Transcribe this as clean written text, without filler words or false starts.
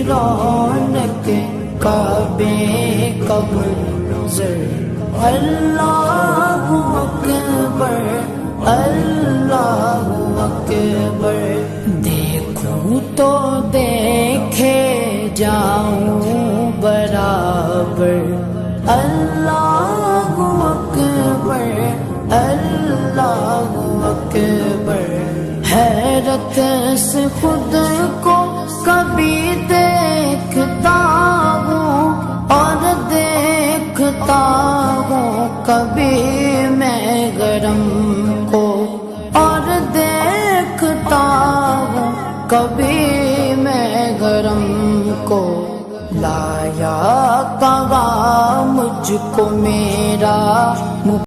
رونق کعبے کا منظر اللہ اکبر اللہ اکبر دیکھوں تو دیکھے جاؤں برابر اللہ اکبر اللہ اکبر حیرت سے خود کو کبھی دیکھتا ہوں اور دیکھتا ہوں کبھی میں گرم کو اور دیکھتا ہوں کبھی میں گرم کو لایا کہاں مجھ کو میرا